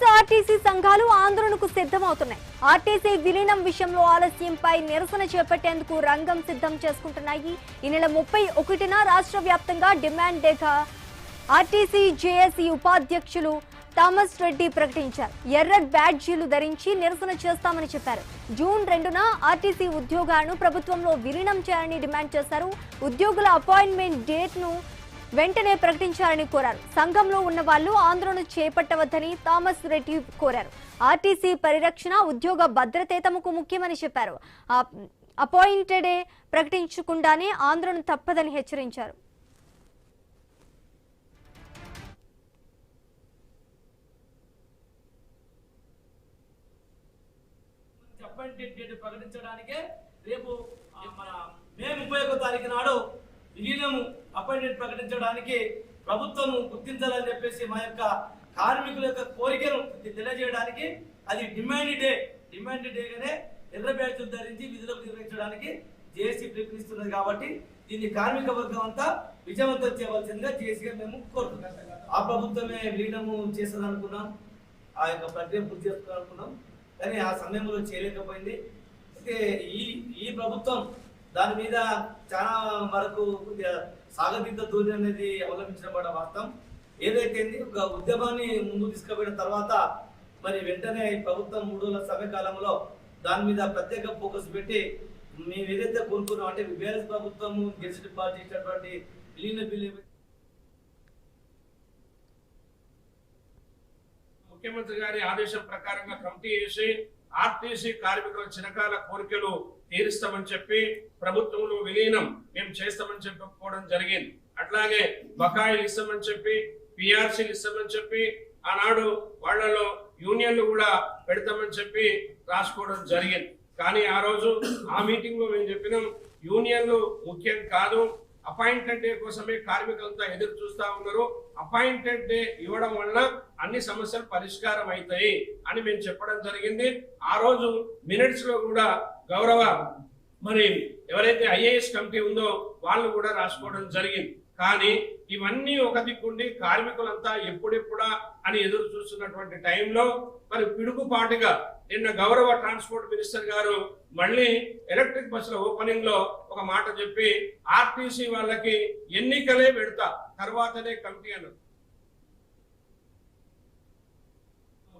వరుస ఆర్టీసీ సంఘాలు ఆందోళనకు సిద్ధమవుతున్నాయి. ఆర్టీసీ విలీనం విషయంలో ఆలస్యంపై నిరసన చేపట్టేందుకు రంగం సిద్ధం చేసుకుంటున్నాయి. ఈ నెల 31న రాష్ట్ర వ్యాప్తంగా డిమాండ్ డేగా ఆర్టీసీ జేఏసీ ఉపాధ్యక్షులు థామస్ రెడ్డి ప్రకటించారు. ఎర్ర బ్యాడ్జీలు ధరించి నిరసన చేస్తామని చెప్పారు. జూన్ 2న ఆర్టీసీ ఉద్యోగాలను ప్రభుత్వంలో విలీనం చేయాలని డిమాండ్ చేశారు. ఉద్యోగుల అపాయింట్మెంట్ డేట్ ను వెంటనే ప్రకటించాలని కోరారు. సంఘంలో ఉన్న వాళ్ళు ఆందోళన చేపట్టవద్దని థామస్ రెడ్డి కోరారు. ఆర్టీసీ పరిరక్షణ, ఉద్యోగ భద్రతే తమకు ముఖ్యమని చెప్పారు. అపాయింటెడే ప్రకటించకుండానే ఆందోళన తప్పదని హెచ్చరించారు. ప్రకటించడానికే రేపు మన మే 31వ తారీఖు నాడు విలీనం అపాయింట్మెంట్ ప్రకటించడానికి ప్రభుత్వం గుర్తించాలని చెప్పేసి మా యొక్క కార్మికుల యొక్క కోరికను తెలియజేయడానికి అది డిమాండ్ డేగానే ఎర్ర బ్యాడ్జ్ ధరించి విధులకు నిర్వహించడానికి జేఏసీ పిలుపునిస్తున్నది. కాబట్టి దీన్ని కార్మిక వర్గం అంతా విజయవంతం చేయవలసిందిగా జేఏసీగా మేము కోరుతున్నాం. ఆ ప్రభుత్వమే విలీనము చేసేదనుకున్నాం, ఆ యొక్క ప్రక్రియ పూర్తి చేసుకోవాలనుకున్నాం, కానీ ఆ సమయంలో చేయలేకపోయింది. అయితే ఈ ప్రభుత్వం దాని మీద చాలా వరకు సాగతీత ధోరణి అనేది అవలంబించడం వాస్తవం. ఏదైతే ఒక ఉద్యమాన్ని ముందుకు తీసుకుపోయిన తర్వాత మరి వెంటనే ప్రభుత్వం 3 రోజుల సమయకాలంలో దాని మీద ప్రత్యేక ఫోకస్ పెట్టి మేము ఏదైతే కోరుకున్నాం అంటే బీఆర్ఎస్ ప్రభుత్వం గెజిట్ పాస్ చేసినటువంటి విలీన బిల్లు ముఖ్యమంత్రి గారి ఆదేశం ప్రకారంగా కమిటీ చేసి ఆర్టీసీ కార్మికుల చిరకాల కోరికలు తీరుస్తామని చెప్పి ప్రభుత్వంలో విలీనం మేము చేస్తామని చెప్పుకోవడం జరిగింది. అట్లాగే బకాయిలు ఇస్తామని చెప్పి, పిఆర్సీలు ఇస్తామని చెప్పి ఆనాడు వాళ్లలో యూనియన్లు కూడా పెడతామని చెప్పి రాసుకోవడం జరిగింది. కానీ ఆ రోజు ఆ మీటింగ్ లో మేము చెప్పినాం, యూనియన్లు ముఖ్యం కాదు, అపాయింటెడ్ డే కోసమే కార్మికులంతా ఎదురు చూస్తా ఉన్నారు. అపాయింటెడ్ డే ఇవ్వడం వల్ల అన్ని సమస్యలు పరిష్కారం అవుతాయి అని మేము చెప్పడం జరిగింది. ఆ రోజు మినిట్స్ లో కూడా గౌరవ మరి ఎవరైతే ఐఏఎస్ కమిటీ ఉందో వాళ్ళు కూడా రాసుకోవడం జరిగింది. కానీ ఇవన్నీ ఒక దిక్కుండి కార్మికులంతా ఎప్పుడెప్పుడా అని ఎదురు చూస్తున్నటువంటి టైంలో మరి పిడుగుపాటుగా నిన్న గౌరవ ట్రాన్స్పోర్ట్ మినిస్టర్ గారు మళ్ళీ ఎలక్ట్రిక్ బస్సుల ఓపెనింగ్ లో ఒక మాట చెప్పి ఆర్టీసీ వాళ్ళకి ఎన్నికలే పెడతా తర్వాతనే కమిటీ అన్నారు.